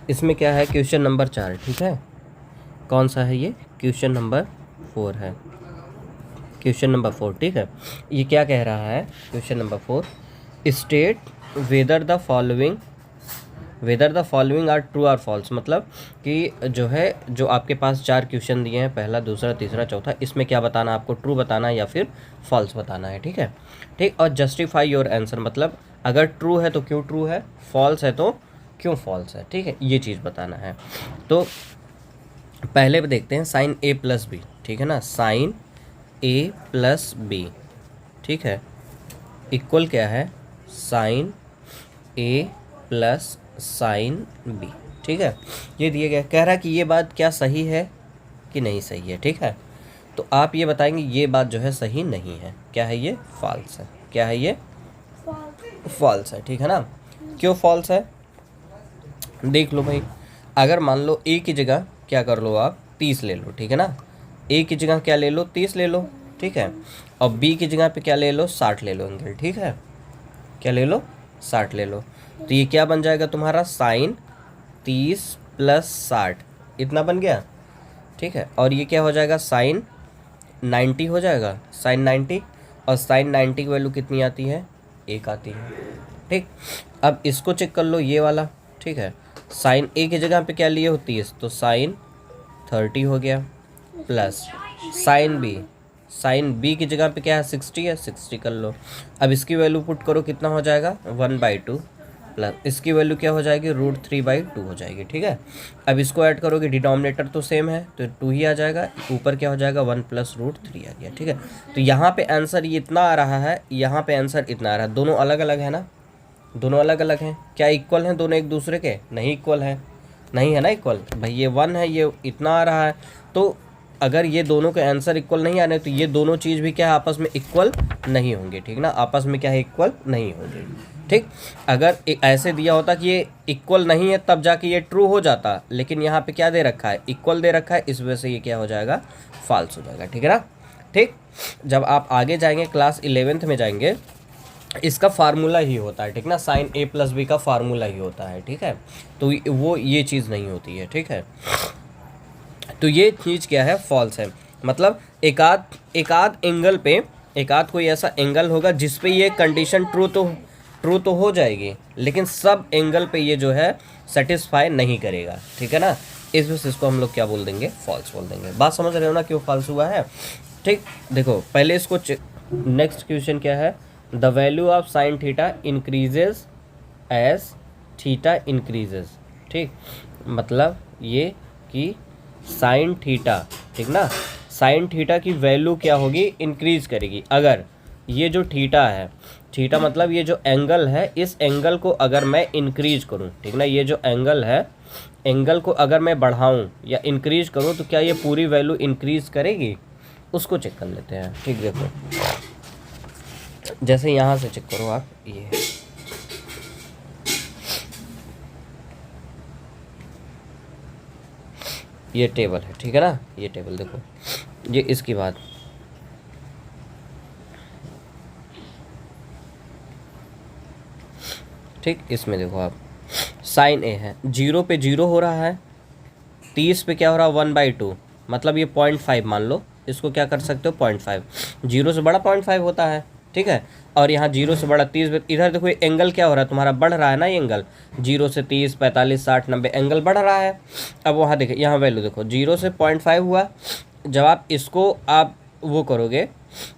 इसमें क्या है, क्वेश्चन नंबर 4, ठीक है। कौन सा है ये, क्वेश्चन नंबर 4 है, क्वेश्चन नंबर 4, ठीक है। ये क्या कह रहा है, question number 4, state whether the following are true और फॉल्स। मतलब कि जो है, जो आपके पास 4 क्वेश्चन दिए हैं, पहला, दूसरा, तीसरा, चौथा, इसमें क्या बताना है आपको, ट्रू बताना है या फिर फॉल्स बताना है, ठीक है। ठीक, और जस्टिफाई योर आंसर, मतलब अगर ट्रू है तो क्यों ट्रू है, फॉल्स है तो क्यों फॉल्स है, ठीक है, ये चीज़ बताना है। तो पहले भी देखते हैं, साइन ए प्लस बी, ठीक है ना, साइन ए प्लस बी, ठीक है, इक्वल क्या है, साइन ए प्लस साइन बी, ठीक है। ये दिया गया, कह रहा है कि ये बात क्या सही है कि नहीं सही है, ठीक है। तो आप ये बताएंगे ये बात जो है सही नहीं है, क्या है ये, फॉल्स है, क्या है ये, फॉल्स है, ठीक है ना। क्यों फॉल्स है, देख लो भाई, अगर मान लो ए की जगह क्या कर लो आप, 30 ले लो, ठीक है ना, ए की जगह क्या ले लो, 30 ले लो, ठीक है, और बी की जगह पे क्या ले लो, 60 ले लो एंगल, ठीक है, क्या ले लो, 60 ले लो। तो ये क्या बन जाएगा तुम्हारा, साइन 30 प्लस 60, इतना बन गया, ठीक है। और ये क्या हो जाएगा, साइन 90 हो जाएगा, साइन 90, और साइन 90 की वैल्यू कितनी आती है, 1 आती है, ठीक। अब इसको चेक कर लो, ये वाला, ठीक है, साइन ए की जगह पे क्या लिए हो, 30, तो साइन 30 हो गया, प्लस साइन बी की जगह पे क्या है, 60 है, 60 कर लो। अब इसकी वैल्यू पुट करो, कितना हो जाएगा, 1/2, प्लस इसकी वैल्यू क्या हो जाएगी, √3/2 हो जाएगी, ठीक है। अब इसको ऐड करोगे, डिनोमिनेटर तो सेम है तो 2 ही आ जाएगा, ऊपर क्या हो जाएगा, 1 + √3 आ गया, ठीक है। तो यहाँ पे आंसर ये इतना आ रहा है, यहाँ पे आंसर इतना आ रहा है, दोनों अलग अलग है ना, दोनों अलग अलग हैं, क्या इक्वल हैं दोनों एक दूसरे के, नहीं इक्वल है, नहीं है ना इक्वल भाई, ये 1 है, ये इतना आ रहा है। तो अगर ये दोनों के आंसर इक्वल नहीं आ रहे तो ये दोनों चीज़ भी क्या है, आपस में इक्वल नहीं होंगे, ठीक ना, आपस में क्या है, इक्वल नहीं होंगे, ठीक। अगर ऐसे दिया होता कि ये इक्वल नहीं है तब जाके ये ट्रू हो जाता, लेकिन यहाँ पे क्या दे रखा है, इक्वल दे रखा है, इस वजह से ये क्या हो जाएगा, फॉल्स हो जाएगा, ठीक है ना। ठीक, जब आप आगे जाएंगे क्लास 11th में जाएंगे, इसका फार्मूला ही होता है, ठीक ना, साइन ए प्लस बी का फार्मूला ही होता है, ठीक है। तो वो ये चीज़ नहीं होती है, ठीक है। तो ये चीज़ क्या है, फॉल्स है। मतलब एक आध एंगल पे, एक आध कोई ऐसा एंगल होगा जिस पे ये कंडीशन ट्रू तो हो जाएगी, लेकिन सब एंगल पे ये जो है सेटिस्फाई नहीं करेगा, ठीक है ना। इस वजह से इसको हम लोग क्या बोल देंगे, फॉल्स बोल देंगे। बात समझ रहे हो ना, क्यों फॉल्स हुआ है। ठीक, देखो पहले इसको नेक्स्ट क्वेश्चन क्या है, the value of sine theta increases as theta increases. ठीक, मतलब ये कि साइन थीटा, ठीक ना, साइन थीटा की वैल्यू क्या होगी, इंक्रीज करेगी। अगर ये जो थीटा है, थीटा मतलब ये जो एंगल है, इस एंगल को अगर मैं इंक्रीज करूं, ठीक ना, ये जो एंगल है, एंगल को अगर मैं बढ़ाऊं या इंक्रीज करूं तो क्या ये पूरी वैल्यू इंक्रीज करेगी, उसको चेक कर लेते हैं। ठीक, देखो जैसे यहाँ से चेक करो आप, ये टेबल है, ठीक है ना, ये टेबल देखो, ये इसकी बात, ठीक, इसमें देखो आप, साइन ए है, 0 पे 0 हो रहा है, 30 पे क्या हो रहा है, 1/2, मतलब ये 0.5 मान लो, इसको क्या कर सकते हो, 0.5, 0 से बड़ा 0.5 होता है, ठीक है। और यहाँ 0 से बड़ा 30, इधर देखो एंगल क्या हो रहा है तुम्हारा, बढ़ रहा है ना, ये एंगल 0 से 30, 45, 60, 90 एंगल बढ़ रहा है। अब वहाँ देखो, यहाँ वैल्यू देखो, 0 से 0.5 हुआ, जब आप इसको आप वो करोगे,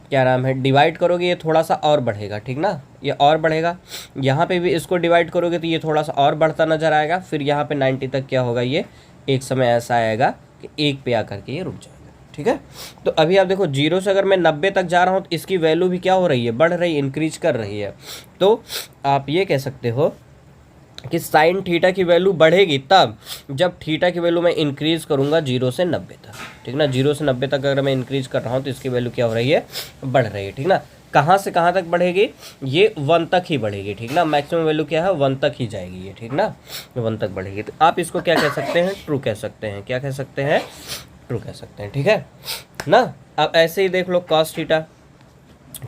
क्या नाम है, डिवाइड करोगे, ये थोड़ा सा और बढ़ेगा, ठीक ना, ये और बढ़ेगा। यहाँ पे भी इसको डिवाइड करोगे तो ये थोड़ा सा और बढ़ता नजर आएगा, फिर यहाँ पे 90 तक क्या होगा, ये एक समय ऐसा आएगा कि 1 पे आकर के ये रुक जाएगा, ठीक है। तो अभी आप देखो, 0 से अगर मैं 90 तक जा रहा हूँ तो इसकी वैल्यू भी क्या हो रही है, बढ़ रही है, इंक्रीज कर रही है। तो आप ये कह सकते हो कि साइन थीटा की वैल्यू बढ़ेगी तब जब थीटा की वैल्यू मैं इंक्रीज करूंगा 0 से 90 तक, ठीक ना, 0 से 90 तक अगर मैं इंक्रीज कर रहा हूँ तो इसकी वैल्यू क्या हो रही है, बढ़ रही है, ठीक ना। कहाँ से कहाँ तक बढ़ेगी, ये 1 तक ही बढ़ेगी, ठीक ना, मैक्सिमम वैल्यू क्या है, 1 तक ही जाएगी ये, ठीक ना, 1 तक बढ़ेगी। तो आप इसको क्या कह सकते हैं, ट्रू कह सकते हैं, क्या कह सकते हैं, ट्रू कह सकते हैं, ठीक है ना। अब ऐसे ही देख लो कॉस थीटा,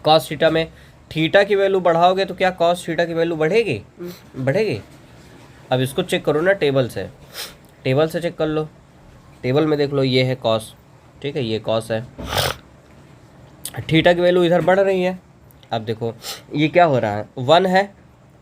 कॉस थीटा में थीटा की वैल्यू बढ़ाओगे तो क्या कॉस थीटा की वैल्यू बढ़ेगी, बढ़ेगी, अब इसको चेक करो ना टेबल से, टेबल से चेक कर लो। टेबल में देख लो, ये है कॉस, ठीक है, ये कॉस है। थीटा की वैल्यू इधर बढ़ रही है। अब देखो ये क्या हो रहा है, 1 है,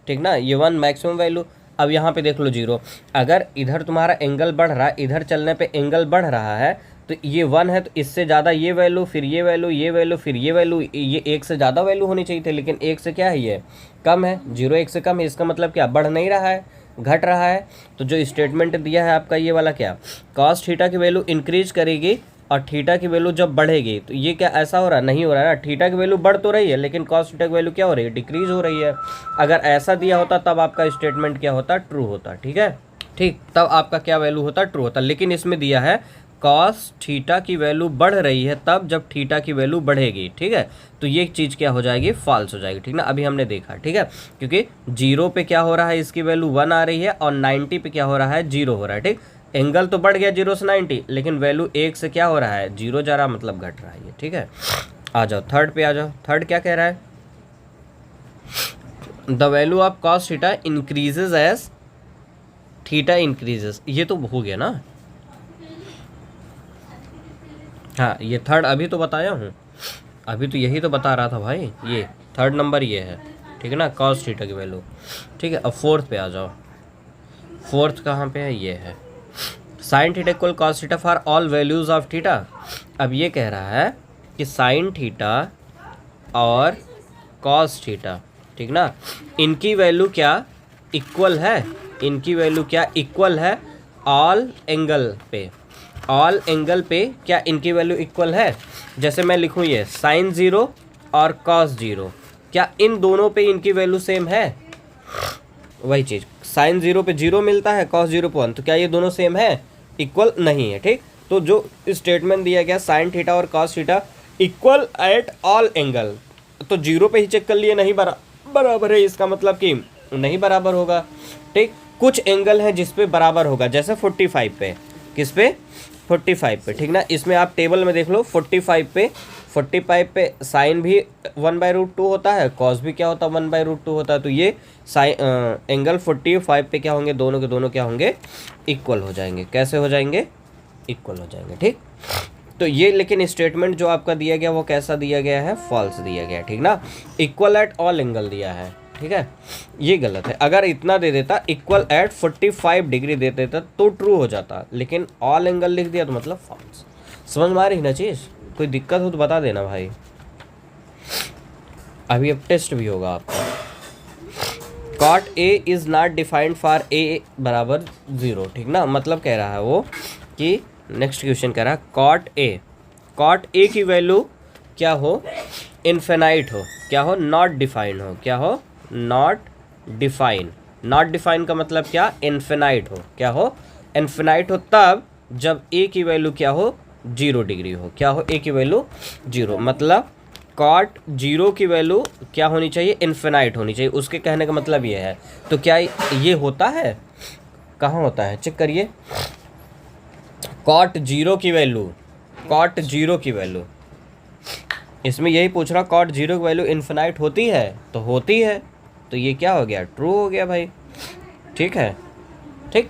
ठीक ना, ये 1 मैक्सिमम वैल्यू। अब यहाँ पे देख लो 0। अगर इधर तुम्हारा एंगल बढ़ रहा है, इधर चलने पे एंगल बढ़ रहा है, तो ये 1 है, तो इससे ज़्यादा ये वैल्यू, फिर ये वैल्यू, ये वैल्यू, फिर ये वैल्यू, ये 1 से ज़्यादा वैल्यू होनी चाहिए थी, लेकिन 1 से क्या है, ये कम है। 0 1 से कम है, इसका मतलब क्या, बढ़ नहीं रहा है, घट रहा है। तो जो स्टेटमेंट दिया है आपका ये वाला क्या, कॉस थीटा की वैल्यू इंक्रीज करेगी और थीटा की वैल्यू जब बढ़ेगी, तो ये क्या ऐसा हो रहा है, नहीं हो रहा है ना। थीटा की वैल्यू बढ़ तो रही है, लेकिन कॉस थीटा की वैल्यू क्या हो रही है, डिक्रीज हो रही है। अगर ऐसा दिया होता तब आपका स्टेटमेंट क्या होता, ट्रू होता, ठीक है, ठीक, तब आपका क्या वैल्यू होता, ट्रू होता। लेकिन इसमें दिया है कॉस थीटा की वैल्यू बढ़ रही है तब जब थीटा की वैल्यू बढ़ेगी, ठीक है, तो ये चीज़ क्या हो जाएगी, फॉल्स हो जाएगी, ठीक ना। अभी हमने देखा, ठीक है, क्योंकि 0 पे क्या हो रहा है, इसकी वैल्यू 1 आ रही है, और 90 पे क्या हो रहा है, 0 हो रहा है, ठीक। एंगल तो बढ़ गया 0 से 90, लेकिन वैल्यू 1 से क्या हो रहा है, 0 जा रहा, मतलब घट रहा है ये, ठीक है। आ जाओ थर्ड पे, आ जाओ। थर्ड क्या कह रहा है, the value of cos theta increases as theta increases. ये तो हो गया ना, हाँ, ये थर्ड अभी तो बताया हूँ, अभी तो यही तो बता रहा था भाई, ये थर्ड नंबर ये है, ठीक है ना, कॉस थीटा की वैल्यू, ठीक है। अब फोर्थ पे आ जाओ। फोर्थ कहाँ पे है, ये है, sine theta equal cos theta for all values of theta. अब ये कह रहा है कि साइन थीटा और कॉस थीटा, ठीक ना, इनकी वैल्यू क्या इक्वल है, इनकी वैल्यू क्या इक्वल है ऑल एंगल पे, ऑल एंगल पे क्या इनकी वैल्यू इक्वल है। जैसे मैं लिखूँ ये साइन 0 और कॉस 0, क्या इन दोनों पे इनकी वैल्यू सेम है, वही चीज़, साइन 0 पे 0 मिलता है, कॉस 0 पे 1, तो क्या ये दोनों सेम है, इक्वल नहीं है, ठीक। तो जो स्टेटमेंट दिया गया साइन थीटा और cos theta equal at all angle, तो 0 पे ही चेक कर लिए, नहीं बराबर है, इसका मतलब कि नहीं बराबर होगा, ठीक। कुछ एंगल है जिस पे बराबर होगा, जैसे 45 पे, किस पे, 45 पे, ठीक ना। इसमें आप टेबल में देख लो, 45 पे साइन भी 1/√2 होता है, कॉस भी क्या होता है, 1/√2 होता है। तो ये साइन एंगल 45 पे क्या होंगे, दोनों के दोनों क्या होंगे, इक्वल हो जाएंगे। कैसे हो जाएंगे, इक्वल हो जाएंगे, ठीक। तो ये लेकिन स्टेटमेंट जो आपका दिया गया वो कैसा दिया गया है, फॉल्स दिया गया, ठीक ना। इक्वल एट ऑल एंगल दिया है, ठीक है, ये गलत है। अगर इतना दे देता, इक्वल एट 45 डिग्री दे देता तो ट्रू हो जाता, लेकिन ऑल एंगल लिख दिया तो मतलब फॉल्स। समझ में आ रही ना चीज़, कोई दिक्कत हो तो बता देना भाई, अभी अब टेस्ट भी होगा आपका। Cot A is not defined for A बराबर 0, ठीक ना, मतलब कह रहा है वो कि नेक्स्ट क्वेश्चन कह रहा है कॉट ए की वैल्यू क्या हो, इन्फिनाइट हो, क्या हो, नॉट डिफाइंड हो, क्या हो, नॉट डिफाइन। नॉट डिफाइन का मतलब क्या, इन्फिनाइट हो, क्या हो, इन्फिनाइट हो तब जब ए की वैल्यू क्या हो, 0 डिग्री हो, क्या हो, ए की वैल्यू 0, मतलब कॉट 0 की वैल्यू क्या होनी चाहिए, इन्फिनाइट होनी चाहिए, उसके कहने का मतलब ये है। तो क्या ये होता है, कहाँ होता है, चेक करिए, कॉट 0 की वैल्यू, कॉट 0 की वैल्यू, इसमें यही पूछ रहा, कॉट 0 की वैल्यू इन्फिनाइट होती है, तो होती है, तो ये क्या हो गया, ट्रू हो गया भाई, ठीक है, ठीक।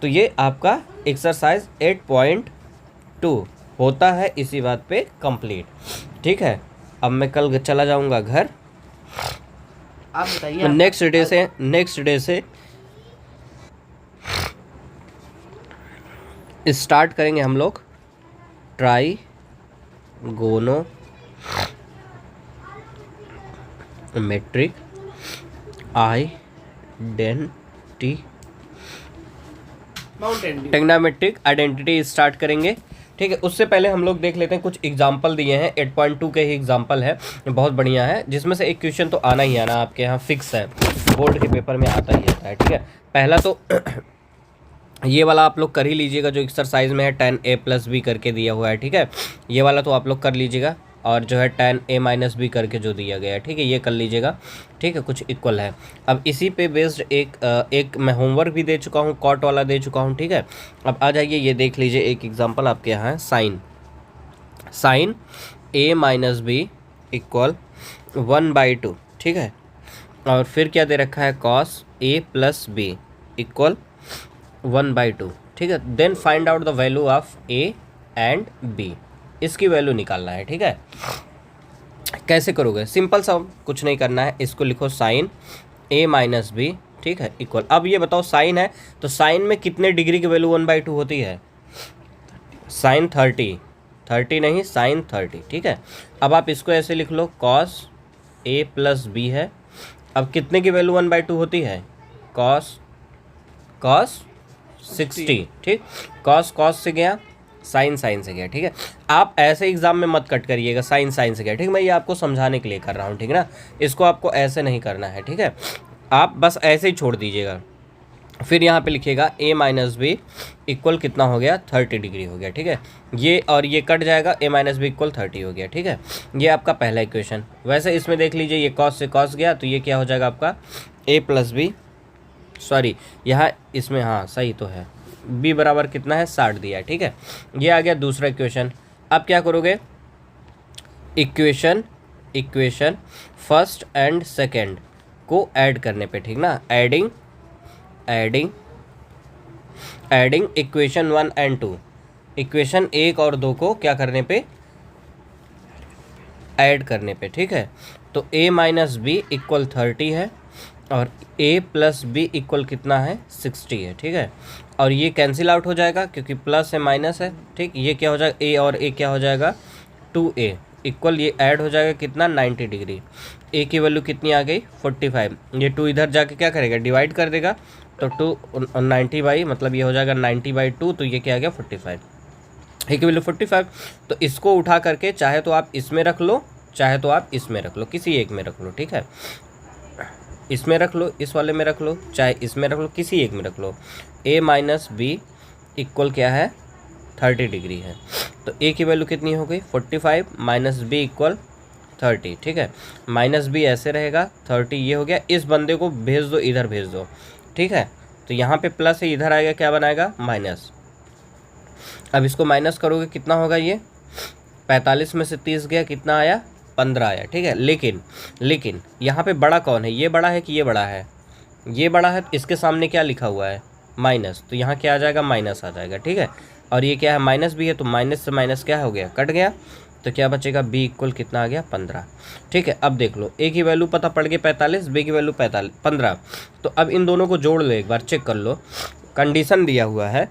तो ये आपका एक्सरसाइज 8.2 होता है इसी बात पे कंप्लीट, ठीक है। अब मैं कल चला जाऊंगा घर, आप बताइए, नेक्स्ट डे से स्टार्ट करेंगे हम लोग ट्राइगोनोमेट्रिक ट्रिग्नोमेट्रिक आइडेंटिटी स्टार्ट करेंगे, ठीक है। उससे पहले हम लोग देख लेते हैं, कुछ एग्जाम्पल दिए हैं, 8.2 के ही एग्जाम्पल है, बहुत बढ़िया है, जिसमें से एक क्वेश्चन तो आना ही आना, आपके यहाँ फिक्स है, बोर्ड के पेपर में आता ही आता है, ठीक है। पहला तो ये वाला आप लोग कर ही लीजिएगा, जो एक्सरसाइज में है 10a+b करके दिया हुआ है, ठीक है, ये वाला तो आप लोग कर लीजिएगा, और जो है 10a-b करके जो दिया गया है, ठीक है, ये कर लीजिएगा, ठीक है, कुछ इक्वल है। अब इसी पे बेस्ड एक मैं होमवर्क भी दे चुका हूँ, कॉट वाला दे चुका हूँ, ठीक है। अब आ जाइए, ये देख लीजिए, एक एग्जांपल आपके यहाँ है, साइन a-b इक्वल 1/2, ठीक है, और फिर क्या दे रखा है, कॉस a+b इक्वल 1/2, ठीक है। Then find out the value of A and B, इसकी वैल्यू निकालना है, ठीक है। कैसे करोगे? सिंपल सा, कुछ नहीं करना है, इसको लिखो साइन ए माइनस बी, ठीक है, इक्वल। अब ये बताओ साइन है तो साइन में कितने डिग्री की वैल्यू 1/2 होती है? साइन 30 नहीं, साइन 30, ठीक है। अब आप इसको ऐसे लिख लो, कॉस ए प्लस बी है। अब कितने की वैल्यू 1/2 होती है? कॉस 60, ठीक। कॉस से गया, साइन से गया, ठीक है। आप ऐसे एग्जाम में मत कट करिएगा, साइन से गया, ठीक। मैं ये आपको समझाने के लिए कर रहा हूँ, ठीक है ना। इसको आपको ऐसे नहीं करना है, ठीक है। आप बस ऐसे ही छोड़ दीजिएगा। फिर यहाँ पे लिखिएगा a माइनस बी इक्वल कितना हो गया? 30 डिग्री हो गया, ठीक है। ये और ये कट जाएगा, a माइनस बी इक्वल 30 हो गया, ठीक है। ये आपका पहला इक्वेशन। वैसे इसमें देख लीजिए, ये कॉस से कॉस गया तो ये क्या हो जाएगा आपका a प्लस बी, सॉरी यहाँ इसमें, हाँ सही तो है, b बराबर कितना है? 60 दिया है, ठीक है। ये आ गया दूसरा इक्वेशन। अब क्या करोगे? इक्वेशन फर्स्ट एंड सेकेंड को ऐड करने पे, ठीक ना। एडिंग इक्वेशन 1 एंड 2, इक्वेशन 1 और 2 को क्या करने पे? ऐड करने पे, ठीक है। तो a माइनस बी इक्वल 30 है और a प्लस बी इक्वल कितना है? 60 है, ठीक है। और ये कैंसिल आउट हो जाएगा क्योंकि प्लस है माइनस है, ठीक। ये क्या हो जाएगा? a और a क्या हो जाएगा? 2a इक्वल, ये ऐड हो जाएगा कितना? 90 डिग्री। a की वैल्यू कितनी आ गई? 45। ये 2 इधर जाके क्या करेगा? डिवाइड कर देगा, तो 2 90 बाई, मतलब ये हो जाएगा 90/2, तो ये क्या आ गया? 45। a की वैल्यू 45। तो इसको उठा करके चाहे तो आप इसमें रख लो, चाहे तो आप इसमें रख लो, किसी एक में रख लो, ठीक है। इसमें रख लो, इस वाले में रख लो, चाहे इसमें रख लो, किसी एक में रख लो। a माइनस बी इक्वल क्या है? 30 डिग्री है। तो a की वैल्यू कितनी हो गई? 45 माइनस बी इक्वल 30, ठीक है। माइनस बी ऐसे रहेगा, 30 ये हो गया। इस बंदे को भेज दो, इधर भेज दो, ठीक है। तो यहाँ पे प्लस है, इधर आएगा क्या बनाएगा? माइनस। अब इसको माइनस करोगे कितना होगा? ये 45 में से 30 गया, कितना आया? 15 आया, ठीक है। लेकिन यहाँ पे बड़ा कौन है? ये बड़ा है कि ये बड़ा है? ये बड़ा है, तो इसके सामने क्या लिखा हुआ है? माइनस। तो यहाँ क्या आ जाएगा? माइनस आ जाएगा, ठीक है। और ये क्या है? माइनस भी है, तो माइनस से माइनस क्या हो गया? कट गया। तो क्या बचेगा? b इक्वल कितना आ गया? 15, ठीक है। अब देख लो, a की वैल्यू पता पड़ गई 45, b की वैल्यू 15। तो अब इन दोनों को जोड़ लो, एक बार चेक कर लो। कंडीशन दिया हुआ है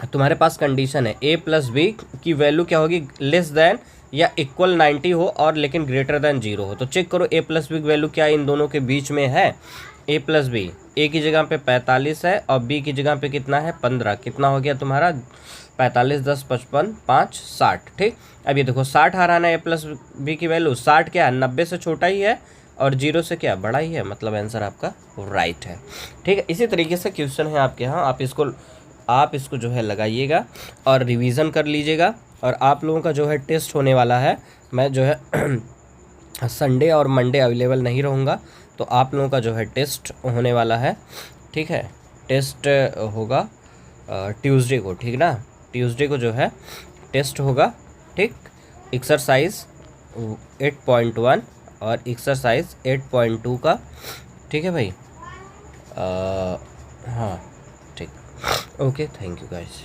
तुम्हारे पास, कंडीशन है a प्लस बी की वैल्यू क्या होगी? लेस देन या इक्वल 90 हो और लेकिन ग्रेटर देन 0 हो। तो चेक करो a प्लस बी की वैल्यू क्या इन दोनों के बीच में है? a प्लस बी, a की जगह पे 45 है और b की जगह पे कितना है? 15। कितना हो गया तुम्हारा? 45 10 55 5 60, ठीक। अब ये देखो 60 आ रहा है, a प्लस बी की वैल्यू 60 क्या है? 90 से छोटा ही है और 0 से क्या? बड़ा ही है, मतलब आंसर आपका राइट है, ठीक है। इसी तरीके से क्वेश्चन है आपके यहाँ, आप इसको जो है लगाइएगा और रिवीजन कर लीजिएगा। और आप लोगों का जो है टेस्ट होने वाला है, मैं जो है संडे और मंडे अवेलेबल नहीं रहूँगा, तो आप लोगों का जो है टेस्ट होने वाला है, ठीक है। टेस्ट होगा ट्यूसडे को, ठीक ना। ट्यूसडे को जो है टेस्ट होगा, ठीक। एक्सरसाइज 8.1 और एक्सरसाइज 8.2 का, ठीक है भाई। हाँ ठीक, ओके, थैंक यू गाइस।